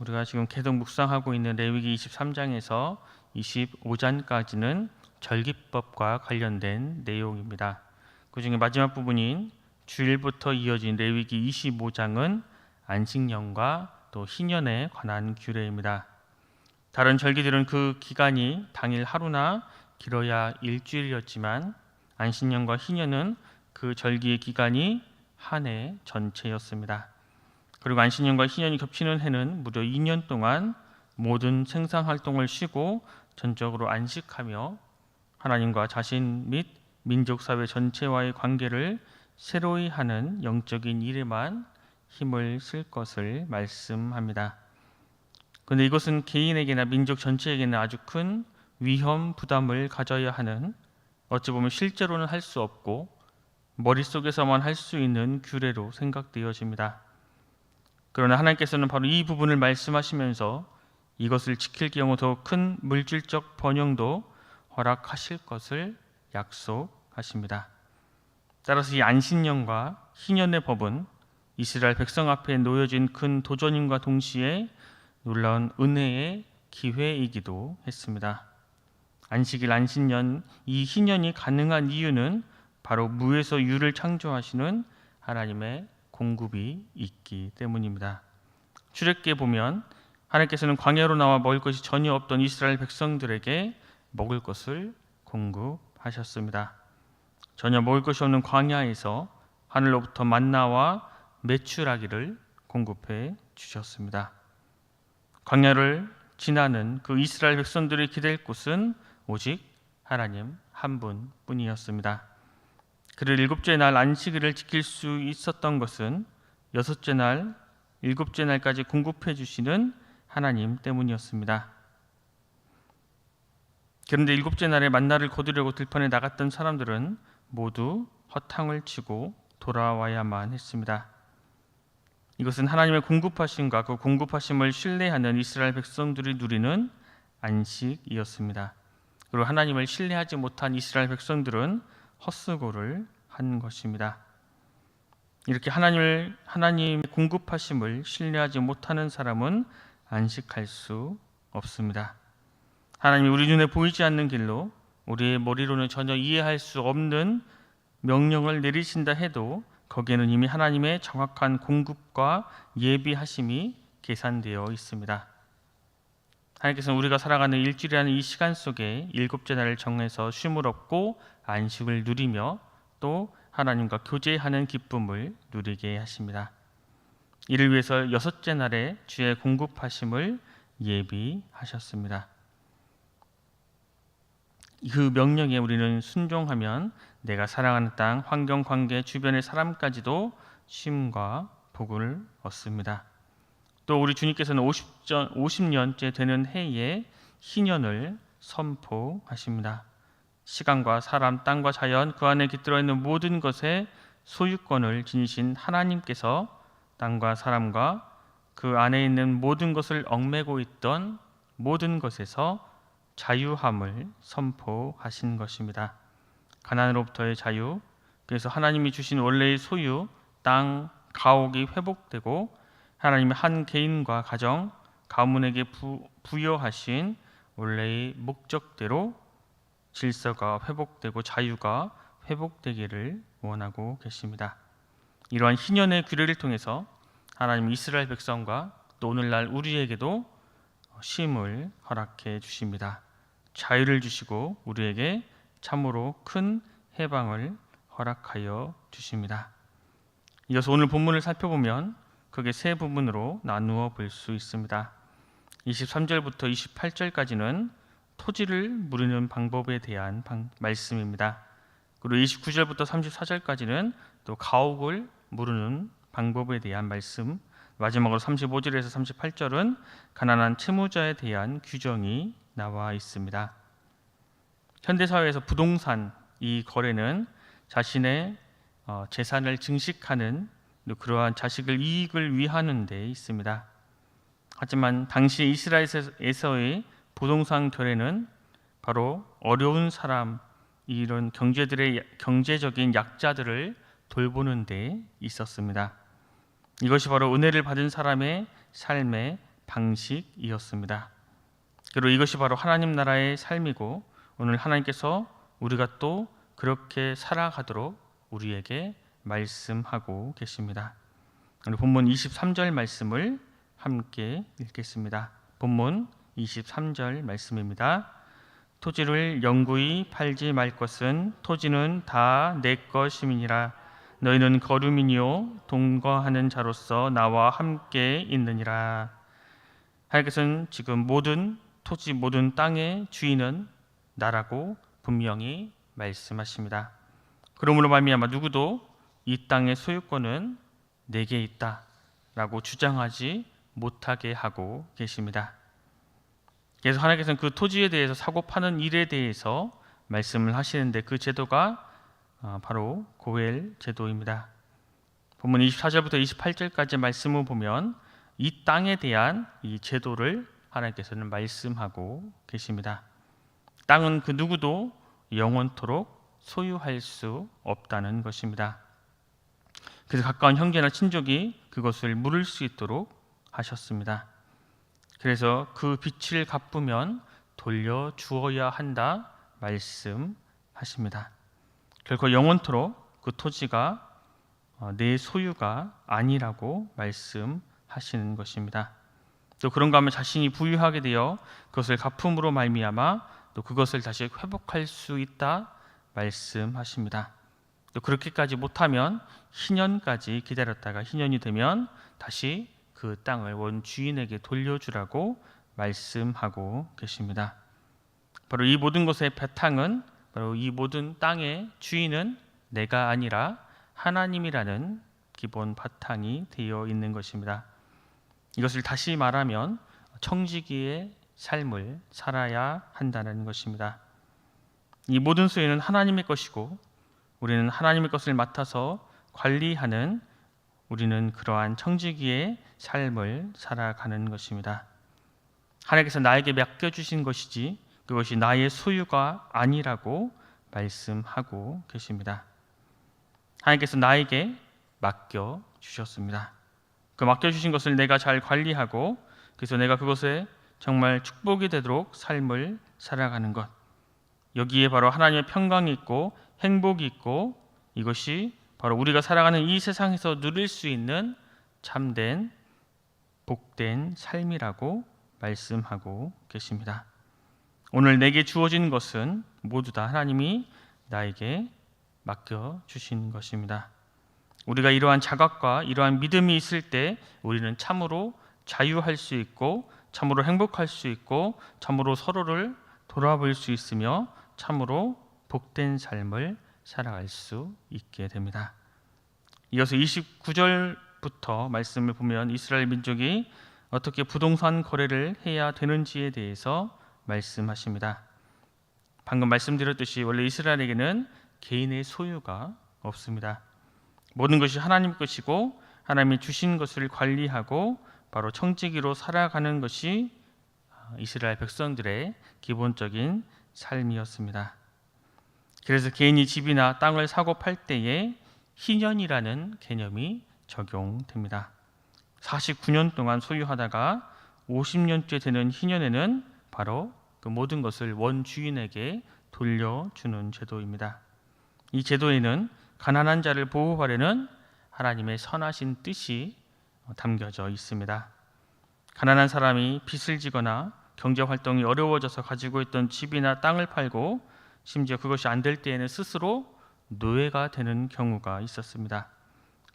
우리가 지금 계속 묵상하고 있는 레위기 23장에서 25장까지는 절기법과 관련된 내용입니다. 그 중에 마지막 부분인 주일부터 이어진 레위기 25장은 안식년과 또 희년에 관한 규례입니다. 다른 절기들은 그 기간이 당일 하루나 길어야 일주일이었지만 안식년과 희년은 그 절기의 기간이 한 해 전체였습니다. 그리고 안식년과 희년이 겹치는 해는 무려 2년 동안 모든 생산활동을 쉬고 전적으로 안식하며 하나님과 자신 및 민족사회 전체와의 관계를 새로이 하는 영적인 일에만 힘을 쓸 것을 말씀합니다. 그런데 이것은 개인에게나 민족 전체에게는 아주 큰 위험 부담을 가져야 하는, 어찌 보면 실제로는 할 수 없고 머릿속에서만 할 수 있는 규례로 생각되어집니다. 그러나 하나님께서는 바로 이 부분을 말씀하시면서 이것을 지킬 경우 더 큰 물질적 번영도 허락하실 것을 약속하십니다. 따라서 이 안식년과 희년의 법은 이스라엘 백성 앞에 놓여진 큰 도전임과 동시에 놀라운 은혜의 기회이기도 했습니다. 안식일, 안식년, 이 희년이 가능한 이유는 바로 무에서 유를 창조하시는 하나님의 공급이 있기 때문입니다. 출애굽기에 보면 하나님께서는 광야로 나와 먹을 것이 전혀 없던 이스라엘 백성들에게 먹을 것을 공급하셨습니다. 전혀 먹을 것이 없는 광야에서 하늘로부터 만나와 메추라기를 공급해 주셨습니다. 광야를 지나는 그 이스라엘 백성들이 기댈 곳은 오직 하나님 한 분뿐이었습니다. 그를 일곱째 날 안식일을 지킬 수 있었던 것은 여섯째 날, 일곱째 날까지 공급해 주시는 하나님 때문이었습니다. 그런데 일곱째 날에 만나를 거두려고 들판에 나갔던 사람들은 모두 허탕을 치고 돌아와야만 했습니다. 이것은 하나님의 공급하심과 그 공급하심을 신뢰하는 이스라엘 백성들이 누리는 안식이었습니다. 그리고 하나님을 신뢰하지 못한 이스라엘 백성들은 헛수고를 한 것입니다. 이렇게 하나님의 공급하심을 신뢰하지 못하는 사람은 안식할 수 없습니다. 하나님이 우리 눈에 보이지 않는 길로 우리의 머리로는 전혀 이해할 수 없는 명령을 내리신다 해도 거기에는 이미 하나님의 정확한 공급과 예비하심이 계산되어 있습니다. 하나님께서는 우리가 살아가는 일주일이라는 이 시간 속에 일곱째 날을 정해서 쉼을 얻고 안식을 누리며 또 하나님과 교제하는 기쁨을 누리게 하십니다. 이를 위해서 여섯째 날에 주의 공급하심을 예비하셨습니다. 그 명령에 우리는 순종하면 내가 사랑하는 땅, 환경, 관계, 주변의 사람까지도 쉼과 복을 얻습니다. 또 우리 주님께서는 50년째 되는 해에 희년을 선포하십니다. 시간과 사람, 땅과 자연, 그 안에 깃들어 있는 모든 것의 소유권을 지니신 하나님께서 땅과 사람과 그 안에 있는 모든 것을 얽매고 있던 모든 것에서 자유함을 선포하신 것입니다. 가난으로부터의 자유, 그래서 하나님이 주신 원래의 소유, 땅, 가옥이 회복되고 하나님의 한 개인과 가정, 가문에게 부여하신 원래의 목적대로 질서가 회복되고 자유가 회복되기를 원하고 계십니다. 이러한 희년의 규례를 통해서 하나님 이스라엘 백성과 또 오늘날 우리에게도 쉼을 허락해 주십니다. 자유를 주시고 우리에게 참으로 큰 해방을 허락하여 주십니다. 이어서 오늘 본문을 살펴보면 크게 세 부분으로 나누어 볼 수 있습니다. 23절부터 28절까지는 토지를 무르는 방법에 대한 말씀입니다. 그리고 29절부터 34절까지는 또 가옥을 무르는 방법에 대한 말씀, 마지막으로 35절에서 38절은 가난한 채무자에 대한 규정이 나와 있습니다. 현대사회에서 부동산, 이 거래는 자신의 재산을 증식하는 그러한 자식을 이익을 위하는 데 있습니다. 하지만 당시 이스라엘에서의 부동산 거래는 바로 어려운 사람, 이런 경제적인 약자들을 돌보는 데 있었습니다. 이것이 바로 은혜를 받은 사람의 삶의 방식이었습니다. 그리고 이것이 바로 하나님 나라의 삶이고 오늘 하나님께서 우리가 또 그렇게 살아가도록 우리에게 말씀하고 계십니다. 오늘 본문 23절 말씀을 함께 읽겠습니다. 본문 23절 말씀입니다. 토지를 영구히 팔지 말 것은 토지는 다 내 것임이니라. 너희는 거류민이요 동거하는 자로서 나와 함께 있느니라. 하나님께서는 지금 모든 토지 모든 땅의 주인은 나라고 분명히 말씀하십니다. 그러므로 말미암아 누구도 이 땅의 소유권은 내게 있다라고 주장하지 못하게 하고 계십니다. 그래서 하나님께서는 그 토지에 대해서 사고 파는 일에 대해서 말씀을 하시는데 그 제도가 바로 고엘 제도입니다. 본문 24절부터 28절까지 말씀을 보면 이 땅에 대한 이 제도를 하나님께서는 말씀하고 계십니다. 땅은 그 누구도 영원토록 소유할 수 없다는 것입니다. 그래서 가까운 형제나 친족이 그것을 물을 수 있도록 하셨습니다. 그래서 그 빚을 갚으면 돌려주어야 한다 말씀하십니다. 결코 영원토록 그 토지가 내 소유가 아니라고 말씀하시는 것입니다. 또 그런가 하면 자신이 부유하게 되어 그것을 갚음으로 말미암아 또 그것을 다시 회복할 수 있다 말씀하십니다. 또 그렇게까지 못하면 희년까지 기다렸다가 희년이 되면 다시 그 땅을 원 주인에게 돌려주라고 말씀하고 계십니다. 바로 이 모든 것의 바탕은 바로 이 모든 땅의 주인은 내가 아니라 하나님이라는 기본 바탕이 되어 있는 것입니다. 이것을 다시 말하면 청지기의 삶을 살아야 한다는 것입니다. 이 모든 소유는 하나님의 것이고 우리는 하나님의 것을 맡아서 관리하는 우리는 그러한 청지기의 삶을 살아가는 것입니다. 하나님께서 나에게 맡겨주신 것이지 그것이 나의 소유가 아니라고 말씀하고 계십니다. 하나님께서 나에게 맡겨주셨습니다. 그 맡겨주신 것을 내가 잘 관리하고 그래서 내가 그것에 정말 축복이 되도록 삶을 살아가는 것, 여기에 바로 하나님의 평강이 있고 행복이 있고 이것이 바로 우리가 살아가는 이 세상에서 누릴 수 있는 참된 복된 삶이라고 말씀하고 계십니다. 오늘 내게 주어진 것은 모두 다 하나님이 나에게 맡겨주신 것입니다. 우리가 이러한 자각과 이러한 믿음이 있을 때 우리는 참으로 자유할 수 있고 참으로 행복할 수 있고 참으로 서로를 돌아볼 수 있으며 참으로 복된 삶을 살아갈 수 있게 됩니다. 이어서 29절부터 말씀을 보면 이스라엘 민족이 어떻게 부동산 거래를 해야 되는지에 대해서 말씀하십니다. 방금 말씀드렸듯이 원래 이스라엘에게는 개인의 소유가 없습니다. 모든 것이 하나님 것이고 하나님이 주신 것을 관리하고 바로 청지기로 살아가는 것이 이스라엘 백성들의 기본적인 삶이었습니다. 그래서 개인이 집이나 땅을 사고 팔 때에 희년이라는 개념이 적용됩니다. 49년 동안 소유하다가 50년째 되는 희년에는 바로 그 모든 것을 원 주인에게 돌려주는 제도입니다. 이 제도에는 가난한 자를 보호하려는 하나님의 선하신 뜻이 담겨져 있습니다. 가난한 사람이 빚을 지거나 경제활동이 어려워져서 가지고 있던 집이나 땅을 팔고 심지어 그것이 안 될 때에는 스스로 노예가 되는 경우가 있었습니다.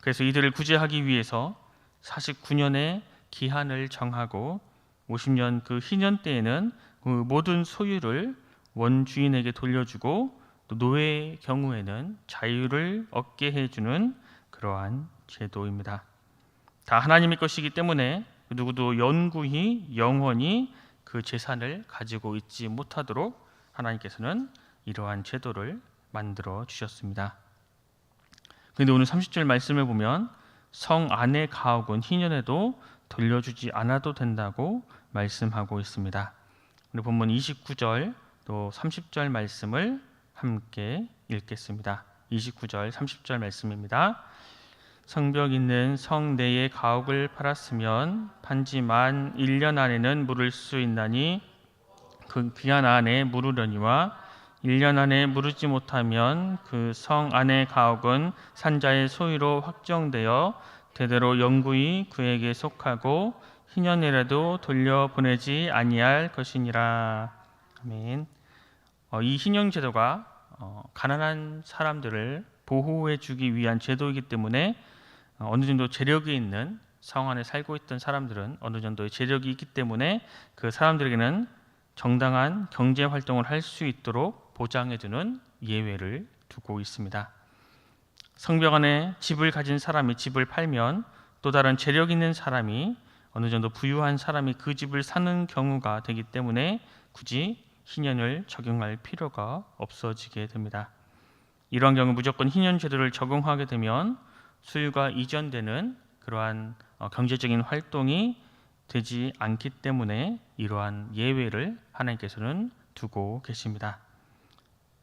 그래서 이들을 구제하기 위해서 49년의 기한을 정하고 50년 그 희년 때에는 그 모든 소유를 원주인에게 돌려주고 또 노예의 경우에는 자유를 얻게 해주는 그러한 제도입니다. 다 하나님의 것이기 때문에 누구도 영원히 그 재산을 가지고 있지 못하도록 하나님께서는 이러한 제도를 만들어 주셨습니다. 그런데 오늘 30절 말씀을 보면 성 안의 가옥은 희년에도 돌려주지 않아도 된다고 말씀하고 있습니다. 우리 본문 29절 또 30절 말씀을 함께 읽겠습니다. 29절 30절 말씀입니다. 성벽 있는 성 내의 가옥을 팔았으면 판지 만 1년 안에는 물을 수 있나니 그 기한 안에 물으려니와 1년 안에 물으지 못하면 그 성 안의 가옥은 산자의 소유로 확정되어 대대로 영구히 그에게 속하고 희년이라도 돌려보내지 아니할 것이니라. 아멘. 이 희년 제도가 가난한 사람들을 보호해 주기 위한 제도이기 때문에 어느 정도 재력이 있는 성 안에 살고 있던 사람들은 어느 정도의 재력이 있기 때문에 그 사람들에게는 정당한 경제 활동을 할 수 있도록 보장해 두는 예외를 두고 있습니다. 성벽 안에 집을 가진 사람이 집을 팔면 또 다른 재력 있는 사람이 어느 정도 부유한 사람이 그 집을 사는 경우가 되기 때문에 굳이 희년을 적용할 필요가 없어지게 됩니다. 이러한 경우 무조건 희년 제도를 적용하게 되면 소유가 이전되는 그러한 경제적인 활동이 되지 않기 때문에 이러한 예외를 하나님께서는 두고 계십니다.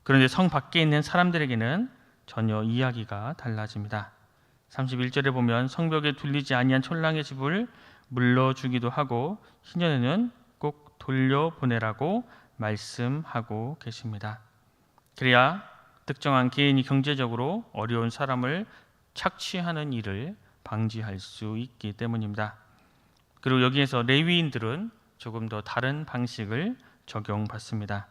그런데 성 밖에 있는 사람들에게는 전혀 이야기가 달라집니다. 31절에 보면 성벽에 둘리지 아니한 촌랑의 집을 물러주기도 하고 희년에는 꼭 돌려보내라고 말씀하고 계십니다. 그래야 특정한 개인이 경제적으로 어려운 사람을 착취하는 일을 방지할 수 있기 때문입니다. 그리고 여기에서 레위인들은 조금 더 다른 방식을 적용받습니다.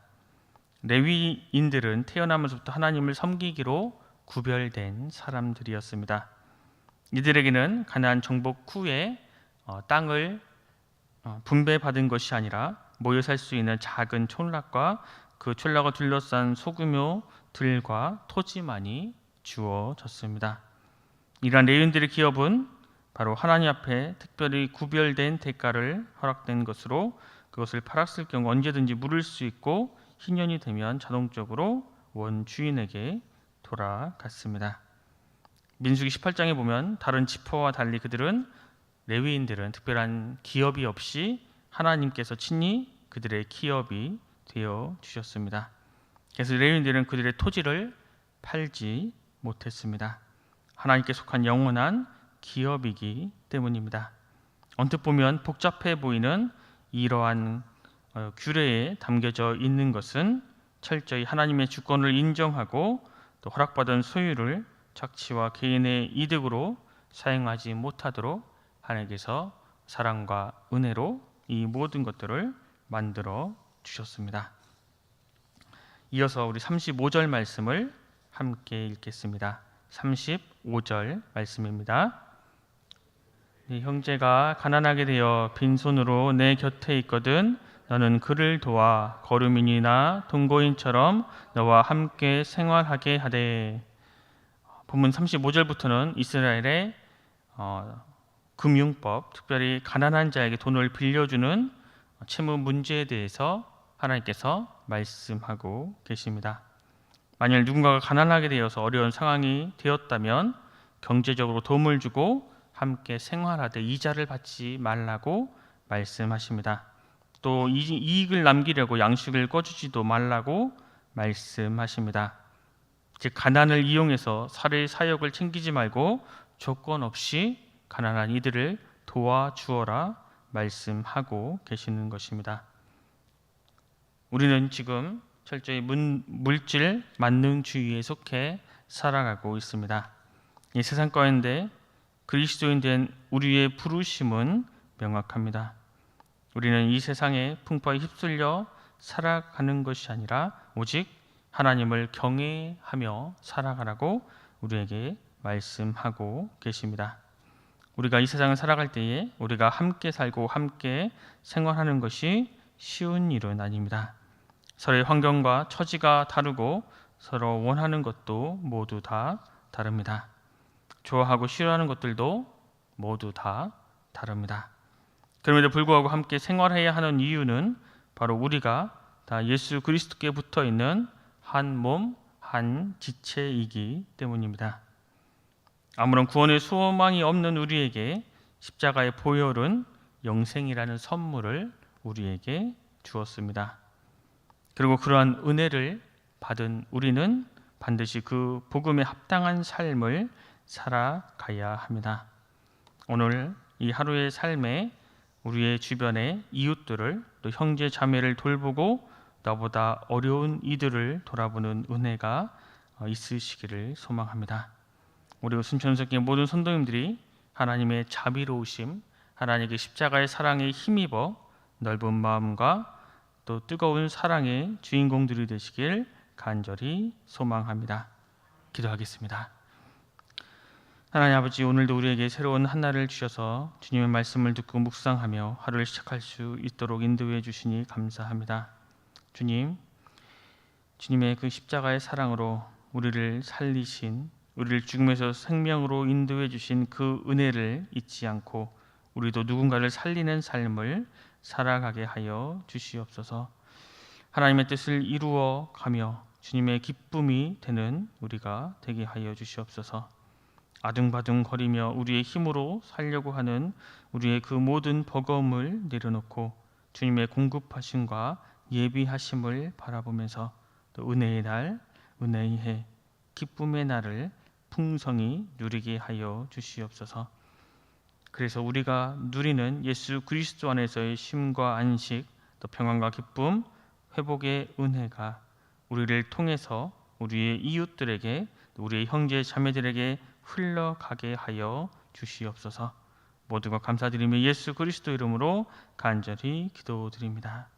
레위인들은 태어나면서부터 하나님을 섬기기로 구별된 사람들이었습니다. 이들에게는 가나안 정복 후에 땅을 분배받은 것이 아니라 모여 살 수 있는 작은 촌락과 그 촌락을 둘러싼 소규모 들과 토지만이 주어졌습니다. 이러한 레위인들의 기업은 바로 하나님 앞에 특별히 구별된 대가를 허락된 것으로 그것을 팔았을 경우 언제든지 물을 수 있고 희년이 되면 자동적으로 원주인에게 돌아갔습니다. 민수기 18장에 보면 다른 지파와 달리 레위인들은 특별한 기업이 없이 하나님께서 친히 그들의 기업이 되어 주셨습니다. 그래서 레위인들은 그들의 토지를 팔지 못했습니다. 하나님께 속한 영원한 기업이기 때문입니다. 언뜻 보면 복잡해 보이는 이러한 규례에 담겨져 있는 것은 철저히 하나님의 주권을 인정하고 또 허락받은 소유를 착취와 개인의 이득으로 사용하지 못하도록 하나님께서 사랑과 은혜로 이 모든 것들을 만들어 주셨습니다. 이어서 우리 35절 말씀을 함께 읽겠습니다. 35절 말씀입니다. 네 형제가 가난하게 되어 빈손으로 내 곁에 있거든 너는 그를 도와 거류민이나 동거인처럼 너와 함께 생활하게 하되. 본문 35절부터는 이스라엘의 금융법, 특별히 가난한 자에게 돈을 빌려주는 채무 문제에 대해서 하나님께서 말씀하고 계십니다. 만약 누군가가 가난하게 되어서 어려운 상황이 되었다면 경제적으로 도움을 주고 함께 생활하되 이자를 받지 말라고 말씀하십니다. 또 이익을 남기려고 양식을 꺼주지도 말라고 말씀하십니다. 즉 가난을 이용해서 사역을 챙기지 말고 조건 없이 가난한 이들을 도와주어라 말씀하고 계시는 것입니다. 우리는 지금 철저히 물질 만능주의에 속해 살아가고 있습니다. 이 세상 가운데 그리스도인 된 우리의 부르심은 명확합니다. 우리는 이 세상의 풍파에 휩쓸려 살아가는 것이 아니라 오직 하나님을 경외하며 살아가라고 우리에게 말씀하고 계십니다. 우리가 이 세상을 살아갈 때에 우리가 함께 살고 함께 생활하는 것이 쉬운 일은 아닙니다. 서로의 환경과 처지가 다르고 서로 원하는 것도 모두 다 다릅니다. 좋아하고 싫어하는 것들도 모두 다 다릅니다. 그럼에도 불구하고 함께 생활해야 하는 이유는 바로 우리가 다 예수 그리스도께 붙어 있는 한 몸, 한 지체이기 때문입니다. 아무런 구원의 소망이 없는 우리에게 십자가의 보혈은 영생이라는 선물을 우리에게 주었습니다. 그리고 그러한 은혜를 받은 우리는 반드시 그 복음에 합당한 삶을 살아가야 합니다. 오늘 이 하루의 삶에 우리의 주변의 이웃들을 또 형제 자매를 돌보고 나보다 어려운 이들을 돌아보는 은혜가 있으시기를 소망합니다. 우리 순천석의 모든 성도님들이 하나님의 자비로우심, 하나님의 십자가의 사랑에 힘입어 넓은 마음과 또 뜨거운 사랑의 주인공들이 되시길 간절히 소망합니다. 기도하겠습니다. 하나님 아버지, 오늘도 우리에게 새로운 한 날을 주셔서 주님의 말씀을 듣고 묵상하며 하루를 시작할 수 있도록 인도해 주시니 감사합니다. 주님, 주님의 그 십자가의 사랑으로 우리를 살리신, 우리를 죽음에서 생명으로 인도해 주신 그 은혜를 잊지 않고 우리도 누군가를 살리는 삶을 살아가게 하여 주시옵소서. 하나님의 뜻을 이루어 가며 주님의 기쁨이 되는 우리가 되게 하여 주시옵소서. 아둥바둥 거리며 우리의 힘으로 살려고 하는 우리의 그 모든 버거움을 내려놓고 주님의 공급하심과 예비하심을 바라보면서 또 은혜의 날, 은혜의 해, 기쁨의 날을 풍성히 누리게 하여 주시옵소서. 그래서 우리가 누리는 예수 그리스도 안에서의 쉼과 안식, 또 평안과 기쁨, 회복의 은혜가 우리를 통해서 우리의 이웃들에게, 우리의 형제 자매들에게 흘러가게 하여 주시옵소서. 모두가 감사드리며 예수 그리스도 이름으로 간절히 기도드립니다.